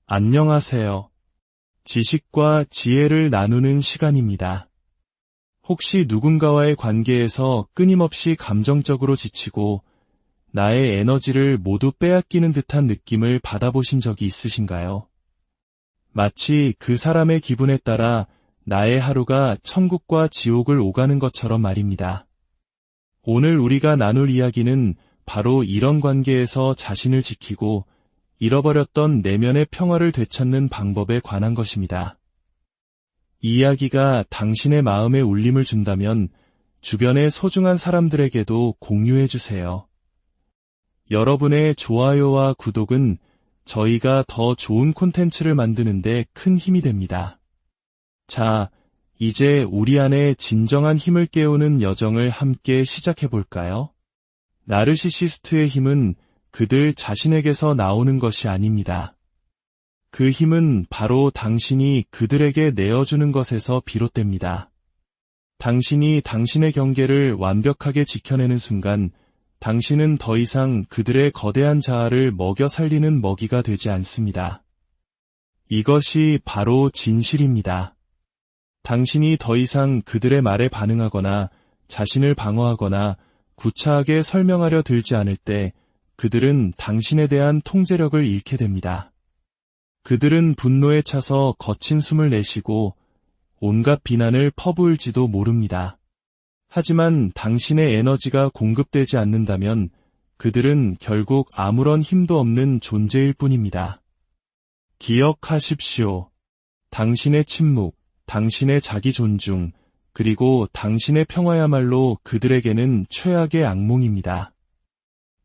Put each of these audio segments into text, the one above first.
안녕하세요. 지식과 지혜를 나누는 시간입니다. 혹시 누군가와의 관계에서 끊임없이 감정적으로 지치고 나의 에너지를 모두 빼앗기는 듯한 느낌을 받아보신 적이 있으신가요? 마치 그 사람의 기분에 따라 나의 하루가 천국과 지옥을 오가는 것처럼 말입니다. 오늘 우리가 나눌 이야기는 바로 이런 관계에서 자신을 지키고 잃어버렸던 내면의 평화를 되찾는 방법에 관한 것입니다. 이 이야기가 당신의 마음에 울림을 준다면 주변의 소중한 사람들에게도 공유해 주세요. 여러분의 좋아요와 구독은 저희가 더 좋은 콘텐츠를 만드는데 큰 힘이 됩니다. 자, 이제 우리 안에 진정한 힘을 깨우는 여정을 함께 시작해 볼까요? 나르시시스트의 힘은 그들 자신에게서 나오는 것이 아닙니다. 그 힘은 바로 당신이 그들에게 내어주는 것에서 비롯됩니다. 당신이 당신의 경계를 완벽하게 지켜내는 순간 당신은 더 이상 그들의 거대한 자아를 먹여 살리는 먹이가 되지 않습니다. 이것이 바로 진실입니다. 당신이 더 이상 그들의 말에 반응하거나 자신을 방어하거나 구차하게 설명하려 들지 않을 때 그들은 당신에 대한 통제력을 잃게 됩니다. 그들은 분노에 차서 거친 숨을 내쉬고 온갖 비난을 퍼부을지도 모릅니다. 하지만 당신의 에너지가 공급되지 않는다면 그들은 결국 아무런 힘도 없는 존재일 뿐입니다. 기억하십시오. 당신의 침묵, 당신의 자기 존중, 그리고 당신의 평화야말로 그들에게는 최악의 악몽입니다.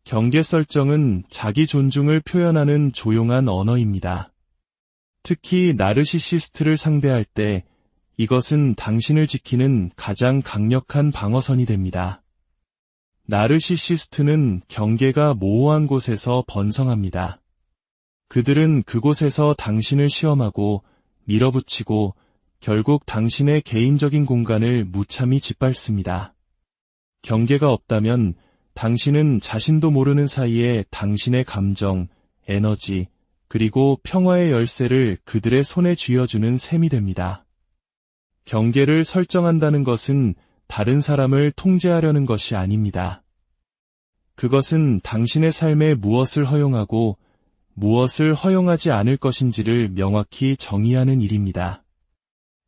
경계 설정은 자기 존중을 표현하는 조용한 언어입니다. 특히 나르시시스트를 상대할 때 이것은 당신을 지키는 가장 강력한 방어선이 됩니다. 나르시시스트는 경계가 모호한 곳에서 번성합니다. 그들은 그곳에서 당신을 시험하고 밀어붙이고 결국 당신의 개인적인 공간을 무참히 짓밟습니다. 경계가 없다면 당신은 자신도 모르는 사이에 당신의 감정, 에너지, 그리고 평화의 열쇠를 그들의 손에 쥐어주는 셈이 됩니다. 경계를 설정한다는 것은 다른 사람을 통제하려는 것이 아닙니다. 그것은 당신의 삶에 무엇을 허용하고 무엇을 허용하지 않을 것인지를 명확히 정의하는 일입니다.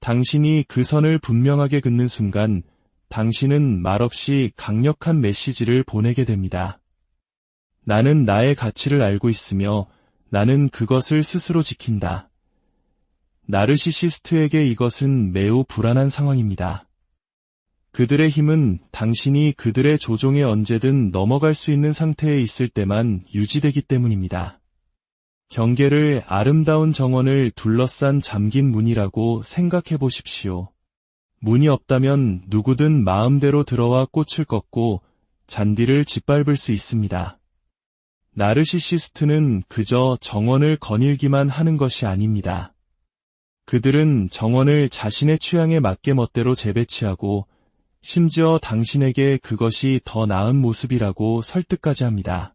당신이 그 선을 분명하게 긋는 순간 당신은 말없이 강력한 메시지를 보내게 됩니다. 나는 나의 가치를 알고 있으며 나는 그것을 스스로 지킨다. 나르시시스트에게 이것은 매우 불안한 상황입니다. 그들의 힘은 당신이 그들의 조종에 언제든 넘어갈 수 있는 상태에 있을 때만 유지되기 때문입니다. 경계를 아름다운 정원을 둘러싼 잠긴 문이라고 생각해 보십시오. 문이 없다면 누구든 마음대로 들어와 꽃을 꺾고 잔디를 짓밟을 수 있습니다. 나르시시스트는 그저 정원을 거닐기만 하는 것이 아닙니다. 그들은 정원을 자신의 취향에 맞게 멋대로 재배치하고 심지어 당신에게 그것이 더 나은 모습이라고 설득까지 합니다.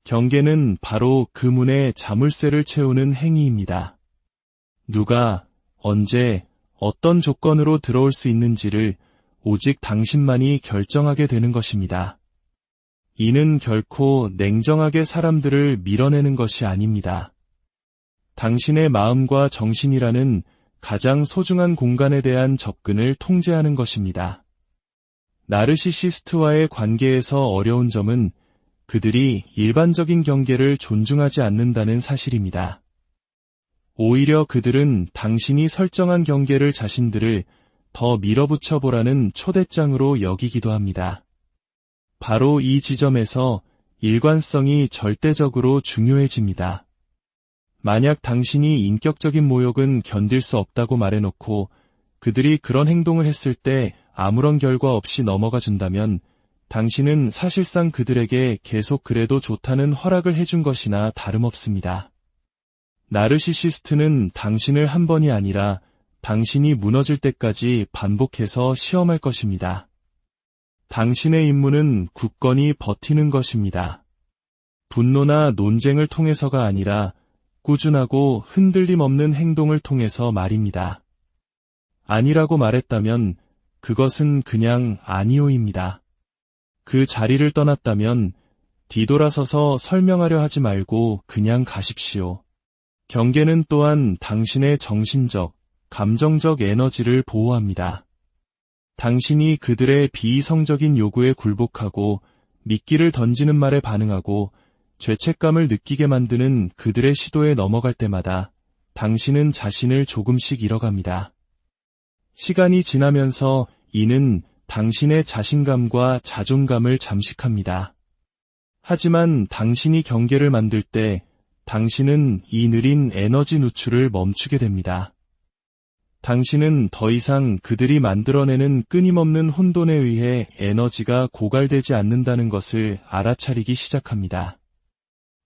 경계는 바로 그 문에 자물쇠를 채우는 행위입니다. 누가, 언제, 어떤 조건으로 들어올 수 있는지를 오직 당신만이 결정하게 되는 것입니다. 이는 결코 냉정하게 사람들을 밀어내는 것이 아닙니다. 당신의 마음과 정신이라는 가장 소중한 공간에 대한 접근을 통제하는 것입니다. 나르시시스트와의 관계에서 어려운 점은 그들이 일반적인 경계를 존중하지 않는다는 사실입니다. 오히려 그들은 당신이 설정한 경계를 자신들을 더 밀어붙여 보라는 초대장으로 여기기도 합니다. 바로 이 지점에서 일관성이 절대적으로 중요해집니다. 만약 당신이 인격적인 모욕은 견딜 수 없다고 말해놓고 그들이 그런 행동을 했을 때 아무런 결과 없이 넘어가 준다면 당신은 사실상 그들에게 계속 그래도 좋다는 허락을 해준 것이나 다름없습니다. 나르시시스트는 당신을 한 번이 아니라 당신이 무너질 때까지 반복해서 시험할 것입니다. 당신의 임무는 굳건히 버티는 것입니다. 분노나 논쟁을 통해서가 아니라 꾸준하고 흔들림 없는 행동을 통해서 말입니다. 아니라고 말했다면 그것은 그냥 아니오입니다. 그 자리를 떠났다면 뒤돌아서서 설명하려 하지 말고 그냥 가십시오. 경계는 또한 당신의 정신적, 감정적 에너지를 보호합니다. 당신이 그들의 비이성적인 요구에 굴복하고 미끼를 던지는 말에 반응하고 죄책감을 느끼게 만드는 그들의 시도에 넘어갈 때마다 당신은 자신을 조금씩 잃어갑니다. 시간이 지나면서 이는 당신의 자신감과 자존감을 잠식합니다. 하지만 당신이 경계를 만들 때 당신은 이 느린 에너지 누출을 멈추게 됩니다. 당신은 더 이상 그들이 만들어내는 끊임없는 혼돈에 의해 에너지가 고갈되지 않는다는 것을 알아차리기 시작합니다.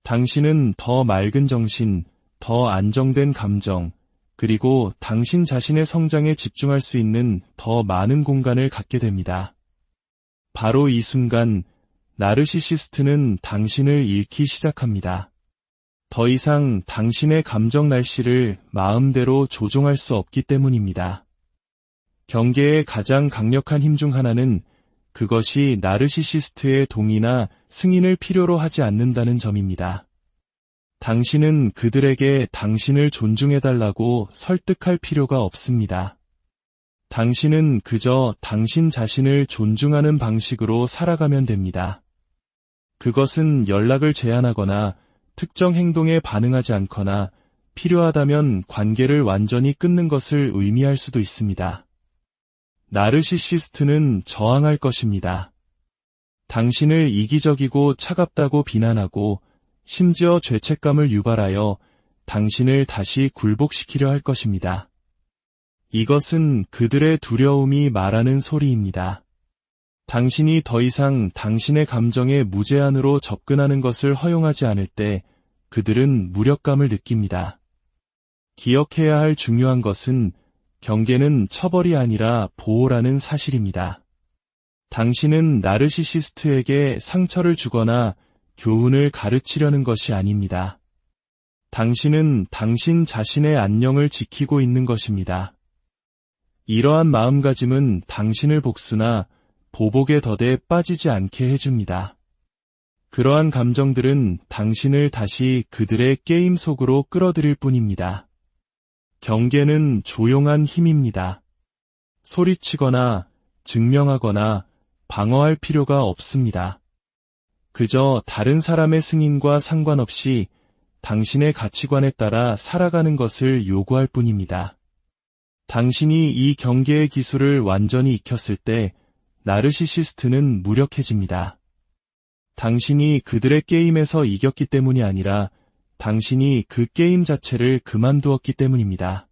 당신은 더 맑은 정신, 더 안정된 감정, 그리고 당신 자신의 성장에 집중할 수 있는 더 많은 공간을 갖게 됩니다. 바로 이 순간 나르시시스트는 당신을 잃기 시작합니다. 더 이상 당신의 감정 날씨를 마음대로 조종할 수 없기 때문입니다. 경계의 가장 강력한 힘 중 하나는 그것이 나르시시스트의 동의나 승인을 필요로 하지 않는다는 점입니다. 당신은 그들에게 당신을 존중해달라고 설득할 필요가 없습니다. 당신은 그저 당신 자신을 존중하는 방식으로 살아가면 됩니다. 그것은 연락을 제한하거나 특정 행동에 반응하지 않거나 필요하다면 관계를 완전히 끊는 것을 의미할 수도 있습니다. 나르시시스트는 저항할 것입니다. 당신을 이기적이고 차갑다고 비난하고 심지어 죄책감을 유발하여 당신을 다시 굴복시키려 할 것입니다. 이것은 그들의 두려움이 말하는 소리입니다. 당신이 더 이상 당신의 감정에 무제한으로 접근하는 것을 허용하지 않을 때 그들은 무력감을 느낍니다. 기억해야 할 중요한 것은 경계는 처벌이 아니라 보호라는 사실입니다. 당신은 나르시시스트에게 상처를 주거나 교훈을 가르치려는 것이 아닙니다. 당신은 당신 자신의 안녕을 지키고 있는 것입니다. 이러한 마음가짐은 당신을 복수나 보복의 덫에 빠지지 않게 해줍니다. 그러한 감정들은 당신을 다시 그들의 게임 속으로 끌어들일 뿐입니다. 경계는 조용한 힘입니다. 소리치거나 증명하거나 방어할 필요가 없습니다. 그저 다른 사람의 승인과 상관없이 당신의 가치관에 따라 살아가는 것을 요구할 뿐입니다. 당신이 이 경계의 기술을 완전히 익혔을 때 나르시시스트는 무력해집니다. 당신이 그들의 게임에서 이겼기 때문이 아니라 당신이 그 게임 자체를 그만두었기 때문입니다.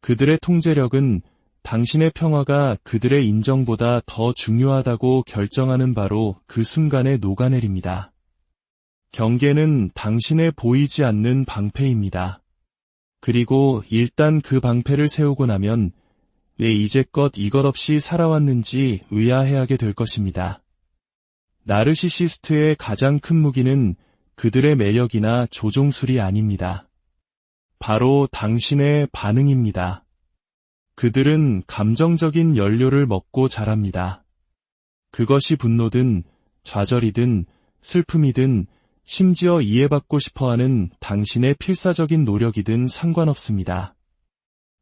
그들의 통제력은 당신의 평화가 그들의 인정보다 더 중요하다고 결정하는 바로 그 순간에 녹아내립니다. 경계는 당신의 보이지 않는 방패입니다. 그리고 일단 그 방패를 세우고 나면 왜 이제껏 이것 없이 살아왔는지 의아해하게 될 것입니다. 나르시시스트의 가장 큰 무기는 그들의 매력이나 조종술이 아닙니다. 바로 당신의 반응입니다. 그들은 감정적인 연료를 먹고 자랍니다. 그것이 분노든 좌절이든 슬픔이든 심지어 이해받고 싶어하는 당신의 필사적인 노력이든 상관없습니다.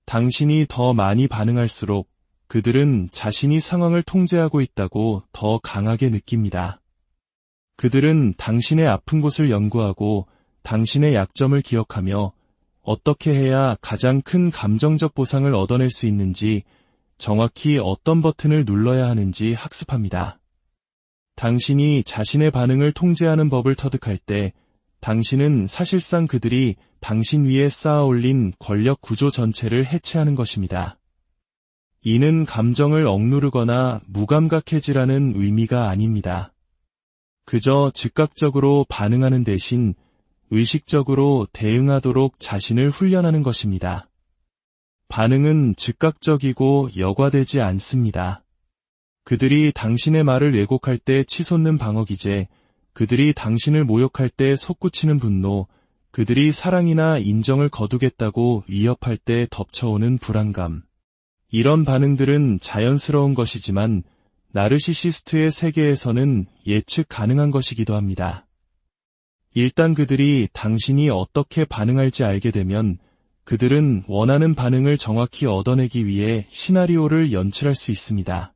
당신이 더 많이 반응할수록 그들은 자신이 상황을 통제하고 있다고 더 강하게 느낍니다. 그들은 당신의 아픈 곳을 연구하고 당신의 약점을 기억하며 어떻게 해야 가장 큰 감정적 보상을 얻어낼 수 있는지, 정확히 어떤 버튼을 눌러야 하는지 학습합니다. 당신이 자신의 반응을 통제하는 법을 터득할 때 당신은 사실상 그들이 당신 위에 쌓아 올린 권력 구조 전체를 해체하는 것입니다. 이는 감정을 억누르거나 무감각해지라는 의미가 아닙니다. 그저 즉각적으로 반응하는 대신 의식적으로 대응하도록 자신을 훈련하는 것입니다. 반응은 즉각적이고 여과되지 않습니다. 그들이 당신의 말을 왜곡할 때 치솟는 방어기제, 그들이 당신을 모욕할 때 솟구치는 분노, 그들이 사랑이나 인정을 거두겠다고 위협할 때 덮쳐오는 불안감. 이런 반응들은 자연스러운 것이지만 나르시시스트의 세계에서는 예측 가능한 것이기도 합니다. 일단 그들이 당신이 어떻게 반응할지 알게 되면 그들은 원하는 반응을 정확히 얻어내기 위해 시나리오를 연출할 수 있습니다.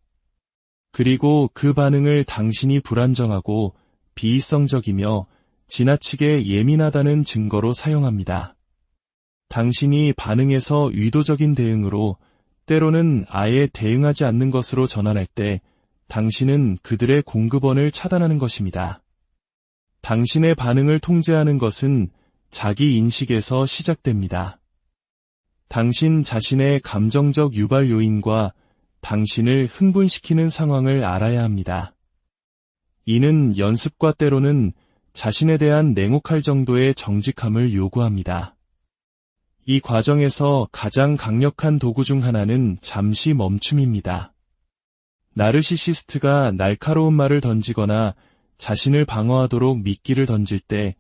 그리고 그 반응을 당신이 불안정하고 비이성적이며 지나치게 예민하다는 증거로 사용합니다. 당신이 반응에서 의도적인 대응으로 때로는 아예 대응하지 않는 것으로 전환할 때 당신은 그들의 공급원을 차단하는 것입니다. 당신의 반응을 통제하는 것은 자기 인식에서 시작됩니다. 당신 자신의 감정적 유발 요인과 당신을 흥분시키는 상황을 알아야 합니다. 이는 연습과 때로는 자신에 대한 냉혹할 정도의 정직함을 요구합니다. 이 과정에서 가장 강력한 도구 중 하나는 잠시 멈춤입니다. 나르시시스트가 날카로운 말을 던지거나 자신을 방어하도록 미끼를 던질 때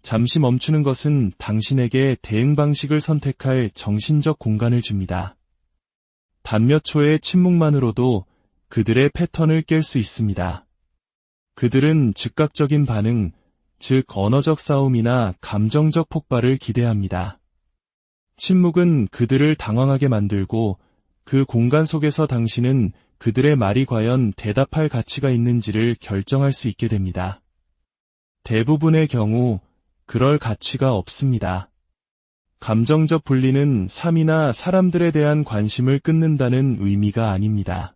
잠시 멈추는 것은 당신에게 대응 방식을 선택할 정신적 공간을 줍니다. 단 몇 초의 침묵만으로도 그들의 패턴을 깰 수 있습니다. 그들은 즉각적인 반응, 즉 언어적 싸움이나 감정적 폭발을 기대합니다. 침묵은 그들을 당황하게 만들고 그 공간 속에서 당신은 그들의 말이 과연 대답할 가치가 있는지를 결정할 수 있게 됩니다. 대부분의 경우 그럴 가치가 없습니다. 감정적 분리는 삶이나 사람들에 대한 관심을 끊는다는 의미가 아닙니다.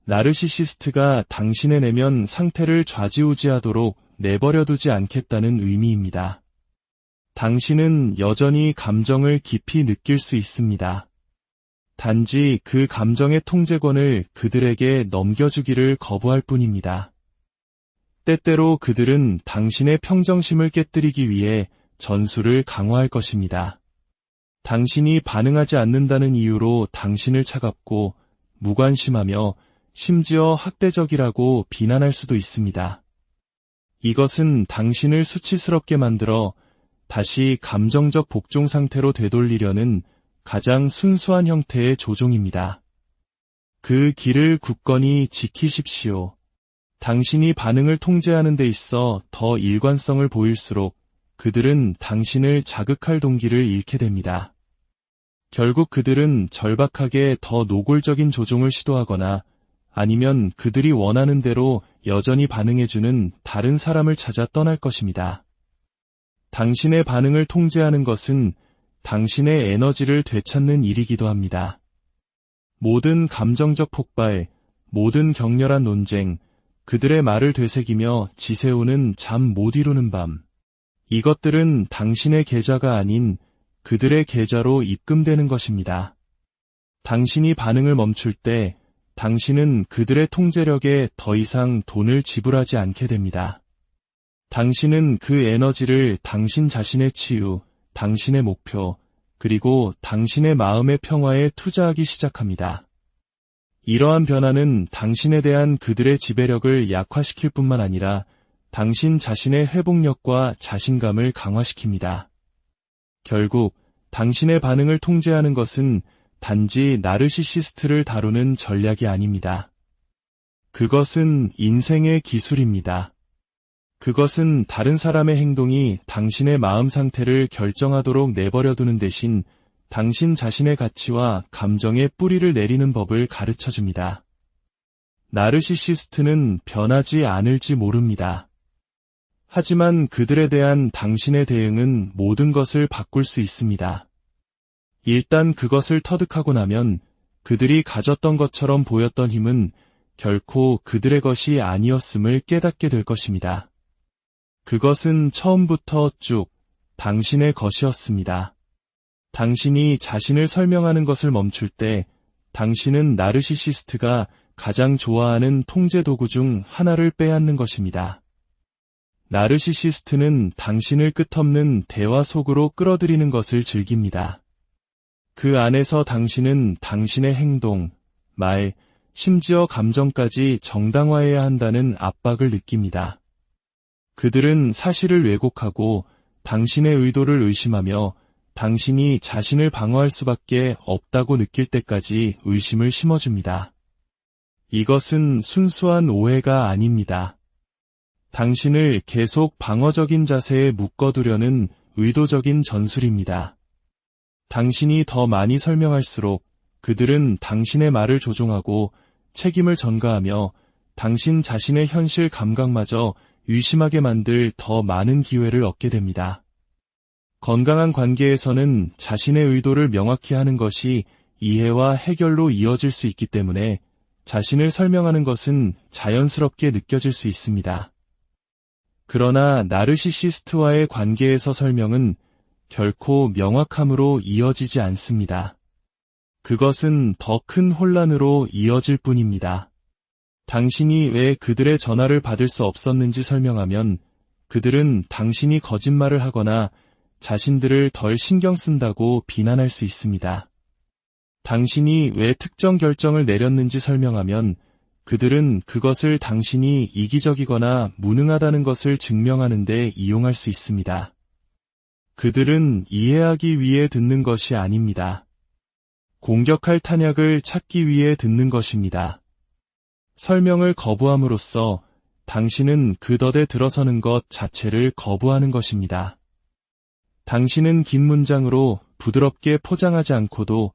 나르시시스트가 당신의 내면 상태를 좌지우지하도록 내버려두지 않겠다는 의미입니다. 당신은 여전히 감정을 깊이 느낄 수 있습니다. 단지 그 감정의 통제권을 그들에게 넘겨주기를 거부할 뿐입니다. 때때로 그들은 당신의 평정심을 깨뜨리기 위해 전술을 강화할 것입니다. 당신이 반응하지 않는다는 이유로 당신을 차갑고 무관심하며 심지어 학대적이라고 비난할 수도 있습니다. 이것은 당신을 수치스럽게 만들어 다시 감정적 복종 상태로 되돌리려는 가장 순수한 형태의 조종입니다. 그 길을 굳건히 지키십시오. 당신이 반응을 통제하는 데 있어 더 일관성을 보일수록 그들은 당신을 자극할 동기를 잃게 됩니다. 결국 그들은 절박하게 더 노골적인 조종을 시도하거나 아니면 그들이 원하는 대로 여전히 반응해주는 다른 사람을 찾아 떠날 것입니다. 당신의 반응을 통제하는 것은 당신의 에너지를 되찾는 일이기도 합니다. 모든 감정적 폭발, 모든 격렬한 논쟁, 그들의 말을 되새기며 지새우는 잠 못 이루는 밤. 이것들은 당신의 계좌가 아닌 그들의 계좌로 입금되는 것입니다. 당신이 반응을 멈출 때 당신은 그들의 통제력에 더 이상 돈을 지불하지 않게 됩니다. 당신은 그 에너지를 당신 자신의 치유, 당신의 목표, 그리고 당신의 마음의 평화에 투자하기 시작합니다. 이러한 변화는 당신에 대한 그들의 지배력을 약화시킬 뿐만 아니라 당신 자신의 회복력과 자신감을 강화시킵니다. 결국 당신의 반응을 통제하는 것은 단지 나르시시스트를 다루는 전략이 아닙니다. 그것은 인생의 기술입니다. 그것은 다른 사람의 행동이 당신의 마음 상태를 결정하도록 내버려두는 대신 당신 자신의 가치와 감정의 뿌리를 내리는 법을 가르쳐줍니다. 나르시시스트는 변하지 않을지 모릅니다. 하지만 그들에 대한 당신의 대응은 모든 것을 바꿀 수 있습니다. 일단 그것을 터득하고 나면 그들이 가졌던 것처럼 보였던 힘은 결코 그들의 것이 아니었음을 깨닫게 될 것입니다. 그것은 처음부터 쭉 당신의 것이었습니다. 당신이 자신을 설명하는 것을 멈출 때 당신은 나르시시스트가 가장 좋아하는 통제 도구 중 하나를 빼앗는 것입니다. 나르시시스트는 당신을 끝없는 대화 속으로 끌어들이는 것을 즐깁니다. 그 안에서 당신은 당신의 행동, 말, 심지어 감정까지 정당화해야 한다는 압박을 느낍니다. 그들은 사실을 왜곡하고 당신의 의도를 의심하며 당신이 자신을 방어할 수밖에 없다고 느낄 때까지 의심을 심어줍니다. 이것은 순수한 오해가 아닙니다. 당신을 계속 방어적인 자세에 묶어두려는 의도적인 전술입니다. 당신이 더 많이 설명할수록 그들은 당신의 말을 조종하고 책임을 전가하며 당신 자신의 현실 감각마저 의심하게 만들 더 많은 기회를 얻게 됩니다. 건강한 관계에서는 자신의 의도를 명확히 하는 것이 이해와 해결로 이어질 수 있기 때문에 자신을 설명하는 것은 자연스럽게 느껴질 수 있습니다. 그러나 나르시시스트와의 관계에서 설명은 결코 명확함으로 이어지지 않습니다. 그것은 더 큰 혼란으로 이어질 뿐입니다. 당신이 왜 그들의 전화를 받을 수 없었는지 설명하면 그들은 당신이 거짓말을 하거나 자신들을 덜 신경 쓴다고 비난할 수 있습니다. 당신이 왜 특정 결정을 내렸는지 설명하면 그들은 그것을 당신이 이기적이거나 무능하다는 것을 증명하는 데 이용할 수 있습니다. 그들은 이해하기 위해 듣는 것이 아닙니다. 공격할 탄약을 찾기 위해 듣는 것입니다. 설명을 거부함으로써 당신은 그 덫에 들어서는 것 자체를 거부하는 것입니다. 당신은 긴 문장으로 부드럽게 포장하지 않고도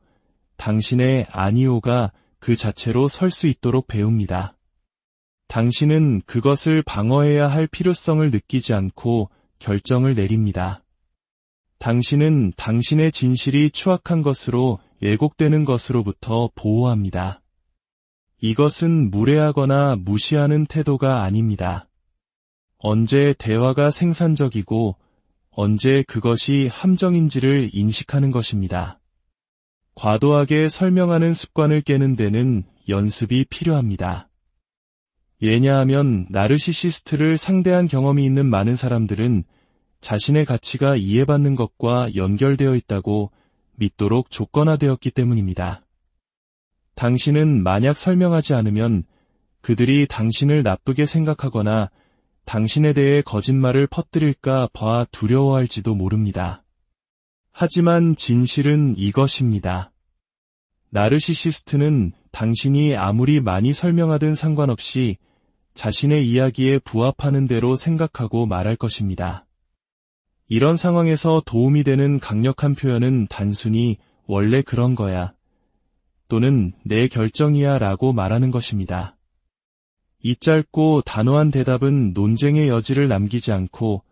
당신의 아니오가 그 자체로 설 수 있도록 배웁니다. 당신은 그것을 방어해야 할 필요성을 느끼지 않고 결정을 내립니다. 당신은 당신의 진실이 추악한 것으로 왜곡되는 것으로부터 보호합니다. 이것은 무례하거나 무시하는 태도가 아닙니다. 언제 대화가 생산적이고 언제 그것이 함정인지를 인식하는 것입니다. 과도하게 설명하는 습관을 깨는 데는 연습이 필요합니다. 왜냐하면 나르시시스트를 상대한 경험이 있는 많은 사람들은 자신의 가치가 이해받는 것과 연결되어 있다고 믿도록 조건화되었기 때문입니다. 당신은 만약 설명하지 않으면 그들이 당신을 나쁘게 생각하거나 당신에 대해 거짓말을 퍼뜨릴까 봐 두려워할지도 모릅니다. 하지만 진실은 이것입니다. 나르시시스트는 당신이 아무리 많이 설명하든 상관없이 자신의 이야기에 부합하는 대로 생각하고 말할 것입니다. 이런 상황에서 도움이 되는 강력한 표현은 단순히 원래 그런 거야 또는 내 결정이야 라고 말하는 것입니다. 이 짧고 단호한 대답은 논쟁의 여지를 남기지 않고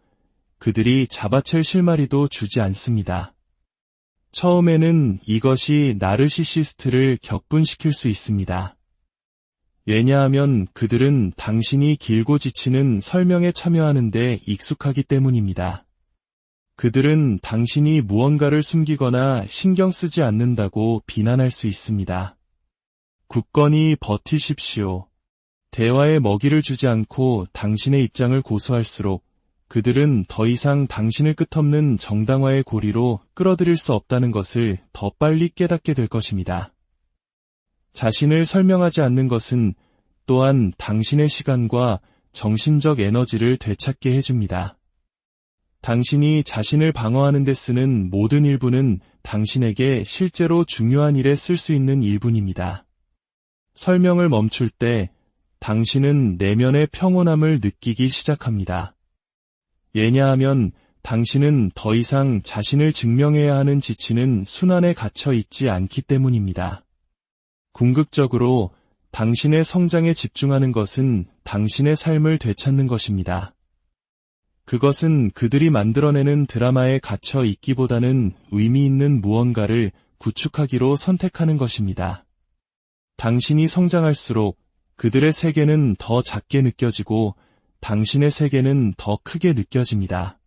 그들이 잡아챌 실마리도 주지 않습니다. 처음에는 이것이 나르시시스트를 격분시킬 수 있습니다. 왜냐하면 그들은 당신이 길고 지치는 설명에 참여하는 데 익숙하기 때문입니다. 그들은 당신이 무언가를 숨기거나 신경 쓰지 않는다고 비난할 수 있습니다. 굳건히 버티십시오. 대화에 먹이를 주지 않고 당신의 입장을 고수할수록 그들은 더 이상 당신을 끝없는 정당화의 고리로 끌어들일 수 없다는 것을 더 빨리 깨닫게 될 것입니다. 자신을 설명하지 않는 것은 또한 당신의 시간과 정신적 에너지를 되찾게 해줍니다. 당신이 자신을 방어하는 데 쓰는 모든 일부는 당신에게 실제로 중요한 일에 쓸 수 있는 일분입니다. 설명을 멈출 때 당신은 내면의 평온함을 느끼기 시작합니다. 왜냐하면 당신은 더 이상 자신을 증명해야 하는 지치는 순환에 갇혀 있지 않기 때문입니다. 궁극적으로 당신의 성장에 집중하는 것은 당신의 삶을 되찾는 것입니다. 그것은 그들이 만들어내는 드라마에 갇혀 있기보다는 의미 있는 무언가를 구축하기로 선택하는 것입니다. 당신이 성장할수록 그들의 세계는 더 작게 느껴지고 당신의 세계는 더 크게 느껴집니다.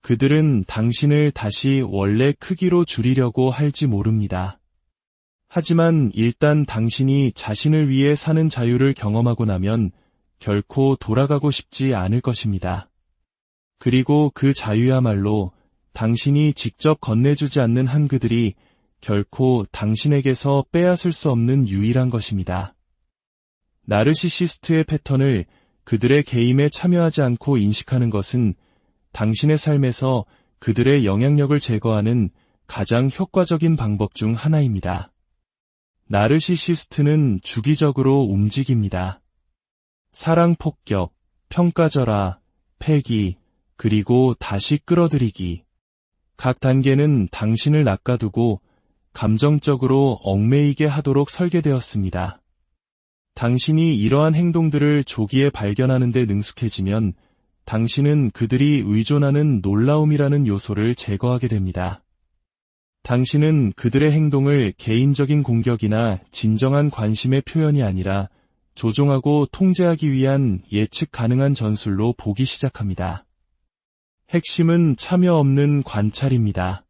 그들은 당신을 다시 원래 크기로 줄이려고 할지 모릅니다. 하지만 일단 당신이 자신을 위해 사는 자유를 경험하고 나면 결코 돌아가고 싶지 않을 것입니다. 그리고 그 자유야말로 당신이 직접 건네주지 않는 한 그들이 결코 당신에게서 빼앗을 수 없는 유일한 것입니다. 나르시시스트의 패턴을 그들의 게임에 참여하지 않고 인식하는 것은 당신의 삶에서 그들의 영향력을 제거하는 가장 효과적인 방법 중 하나입니다. 나르시시스트는 주기적으로 움직입니다. 사랑 폭격, 평가절하, 패기, 그리고 다시 끌어들이기. 각 단계는 당신을 낚아두고 감정적으로 얽매이게 하도록 설계되었습니다. 당신이 이러한 행동들을 조기에 발견하는 데 능숙해지면 당신은 그들이 의존하는 놀라움이라는 요소를 제거하게 됩니다. 당신은 그들의 행동을 개인적인 공격이나 진정한 관심의 표현이 아니라 조종하고 통제하기 위한 예측 가능한 전술로 보기 시작합니다. 핵심은 참여 없는 관찰입니다.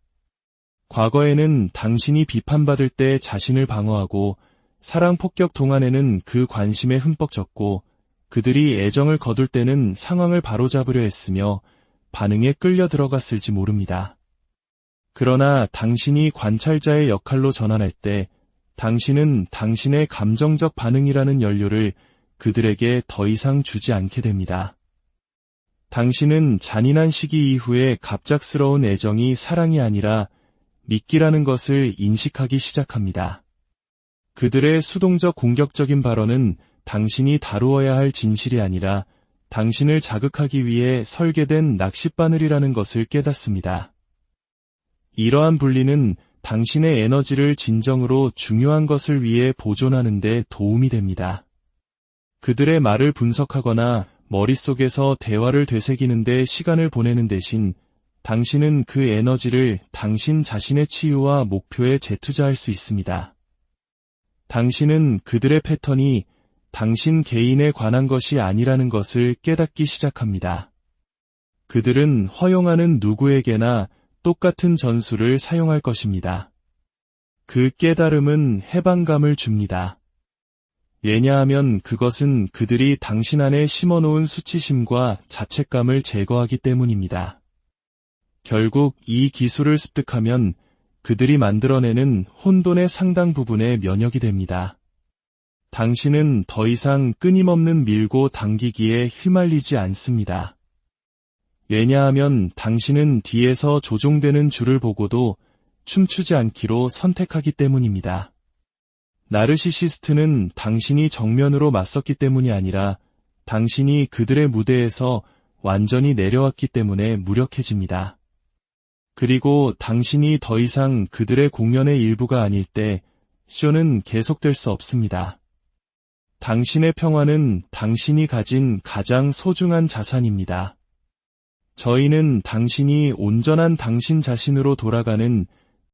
과거에는 당신이 비판받을 때 자신을 방어하고 사랑 폭격 동안에는 그 관심에 흠뻑 젖고 그들이 애정을 거둘 때는 상황을 바로잡으려 했으며 반응에 끌려 들어갔을지 모릅니다. 그러나 당신이 관찰자의 역할로 전환할 때 당신은 당신의 감정적 반응이라는 연료를 그들에게 더 이상 주지 않게 됩니다. 당신은 잔인한 시기 이후에 갑작스러운 애정이 사랑이 아니라 미끼라는 것을 인식하기 시작합니다. 그들의 수동적 공격적인 발언은 당신이 다루어야 할 진실이 아니라 당신을 자극하기 위해 설계된 낚싯바늘이라는 것을 깨닫습니다. 이러한 분리는 당신의 에너지를 진정으로 중요한 것을 위해 보존하는 데 도움이 됩니다. 그들의 말을 분석하거나 머릿속에서 대화를 되새기는 데 시간을 보내는 대신 당신은 그 에너지를 당신 자신의 치유와 목표에 재투자할 수 있습니다. 당신은 그들의 패턴이 당신 개인에 관한 것이 아니라는 것을 깨닫기 시작합니다. 그들은 허용하는 누구에게나 똑같은 전술을 사용할 것입니다. 그 깨달음은 해방감을 줍니다. 왜냐하면 그것은 그들이 당신 안에 심어놓은 수치심과 자책감을 제거하기 때문입니다. 결국 이 기술을 습득하면 그들이 만들어내는 혼돈의 상당 부분에 면역이 됩니다. 당신은 더 이상 끊임없는 밀고 당기기에 휘말리지 않습니다. 왜냐하면 당신은 뒤에서 조종되는 줄을 보고도 춤추지 않기로 선택하기 때문입니다. 나르시시스트는 당신이 정면으로 맞섰기 때문이 아니라 당신이 그들의 무대에서 완전히 내려왔기 때문에 무력해집니다. 그리고 당신이 더 이상 그들의 공연의 일부가 아닐 때 쇼는 계속될 수 없습니다. 당신의 평화는 당신이 가진 가장 소중한 자산입니다. 저희는 당신이 온전한 당신 자신으로 돌아가는